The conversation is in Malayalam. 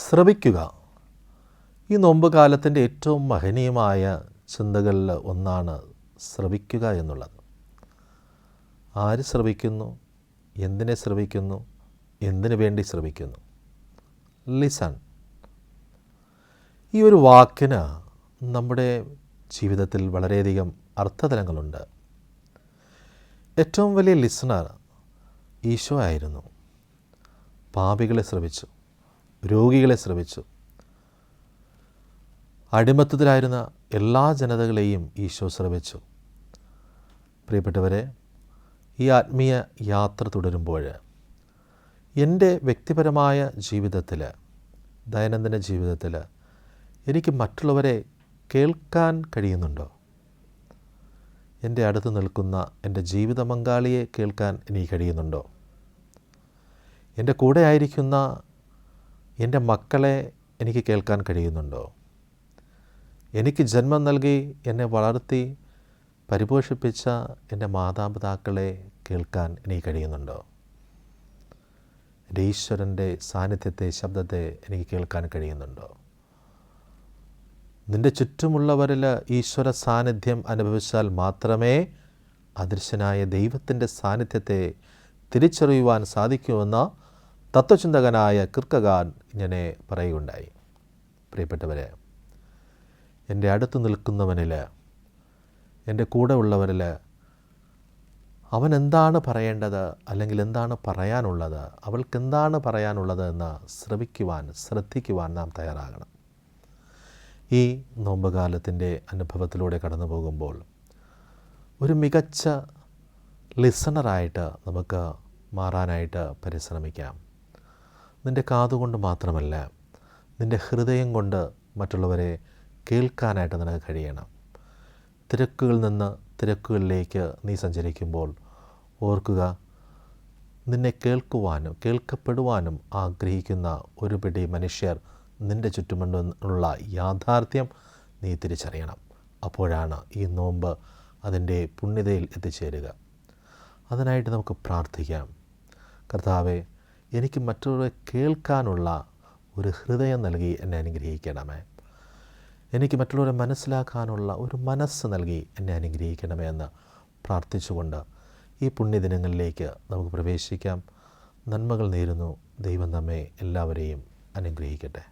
ശ്രവിക്കുക. ഈ നോമ്പ് കാലത്തിൻ്റെ ഏറ്റവും മഹനീയമായ ചിന്തകളിൽ ഒന്നാണ് ശ്രവിക്കുക എന്നുള്ളത്. ആര് ശ്രവിക്കുന്നു, എന്തിനെ ശ്രവിക്കുന്നു, എന്തിനു വേണ്ടി ശ്രവിക്കുന്നു? ലിസൺ. ഈ ഒരു വാക്കിന് നമ്മുടെ ജീവിതത്തിൽ വളരെയധികം അർത്ഥതലങ്ങളുണ്ട്. ഏറ്റവും വലിയ ലിസണർ ഈശോ ആയിരുന്നു. പാപികളെ ശ്രവിച്ചു, രോഗികളെ ശ്രവിച്ചു, അടിമത്തത്തിലായിരുന്ന എല്ലാ ജനതകളെയും ഈശോ ശ്രവിച്ചു. പ്രിയപ്പെട്ടവരെ, ഈ ആത്മീയ യാത്ര തുടരുമ്പോൾ എൻ്റെ വ്യക്തിപരമായ ജീവിതത്തിൽ, ദൈനംദിന ജീവിതത്തിൽ എനിക്ക് മറ്റുള്ളവരെ കേൾക്കാൻ കഴിയുന്നുണ്ടോ? എൻ്റെ അടുത്ത് നിൽക്കുന്ന എൻ്റെ ജീവിത പങ്കാളിയെ കേൾക്കാൻ എനിക്ക് കഴിയുന്നുണ്ടോ? എൻ്റെ കൂടെ ആയിരിക്കുന്ന എൻ്റെ മക്കളെ എനിക്ക് കേൾക്കാൻ കഴിയുന്നുണ്ടോ? എനിക്ക് ജന്മം നൽകി എന്നെ വളർത്തി പരിപോഷിപ്പിച്ച എൻ്റെ മാതാപിതാക്കളെ കേൾക്കാൻ എനിക്ക് കഴിയുന്നുണ്ടോ? എൻ്റെ ഈശ്വരൻ്റെ സാന്നിധ്യത്തെ, ശബ്ദത്തെ എനിക്ക് കേൾക്കാൻ കഴിയുന്നുണ്ടോ? നിൻ്റെ ചുറ്റുമുള്ളവരിൽ ഈശ്വര സാന്നിധ്യം അനുഭവിച്ചാൽ മാത്രമേ അദൃശ്യനായ ദൈവത്തിൻ്റെ സാന്നിധ്യത്തെ തിരിച്ചറിയുവാൻ സാധിക്കുമെന്ന് തത്വചിന്തകനായ കിർക്കഗാർഡ് ഇങ്ങനെ പറയുകയുണ്ടായി. പ്രിയപ്പെട്ടവരെ, എൻ്റെ അടുത്ത് നിൽക്കുന്നവനിൽ, എൻ്റെ കൂടെ ഉള്ളവരിൽ അവൻ എന്താണ് പറയേണ്ടത്, അല്ലെങ്കിൽ എന്താണ് പറയാനുള്ളത്, അവൾക്കെന്താണ് പറയാനുള്ളത് എന്ന് ശ്രദ്ധിക്കുവാൻ നാം തയ്യാറാകണം. ഈ നോമ്പുകാലത്തിൻ്റെ അനുഭവത്തിലൂടെ കടന്നു പോകുമ്പോൾ ഒരു മികച്ച ലിസണറായിട്ട് നമുക്ക് മാറാനായിട്ട് പരിശ്രമിക്കാം. നിൻ്റെ കാതുകൊണ്ട് മാത്രമല്ല, നിൻ്റെ ഹൃദയം കൊണ്ട് മറ്റുള്ളവരെ കേൾക്കാനായിട്ട് നിനക്ക് കഴിയണം. തിരക്കുകളിൽ നിന്ന് തിരക്കുകളിലേക്ക് നീ സഞ്ചരിക്കുമ്പോൾ ഓർക്കുക, നിന്നെ കേൾക്കുവാനും കേൾക്കപ്പെടുവാനും ആഗ്രഹിക്കുന്ന ഒരു പിടി മനുഷ്യർ നിൻ്റെ ചുറ്റുമുള്ള യാഥാർത്ഥ്യം നീ തിരിച്ചറിയണം. അപ്പോഴാണ് ഈ നോമ്പ് അതിൻ്റെ പുണ്യതയിൽ എത്തിച്ചേരുക. അതിനായിട്ട് നമുക്ക് പ്രാർത്ഥിക്കാം. കർത്താവേ, എനിക്ക് മറ്റുള്ളവരെ കേൾക്കാനുള്ള ഒരു ഹൃദയം നൽകി എന്നെ അനുഗ്രഹിക്കണമേ. എനിക്ക് മറ്റുള്ളവരെ മനസ്സിലാക്കാനുള്ള ഒരു മനസ്സ് നൽകി എന്നെ അനുഗ്രഹിക്കണമേ എന്ന് പ്രാർത്ഥിച്ചുകൊണ്ട് ഈ പുണ്യദിനങ്ങളിലേക്ക് നമുക്ക് പ്രവേശിക്കാം. നന്മകൾ നേരുന്നു. ദൈവം നമ്മെ എല്ലാവരെയും അനുഗ്രഹിക്കട്ടെ.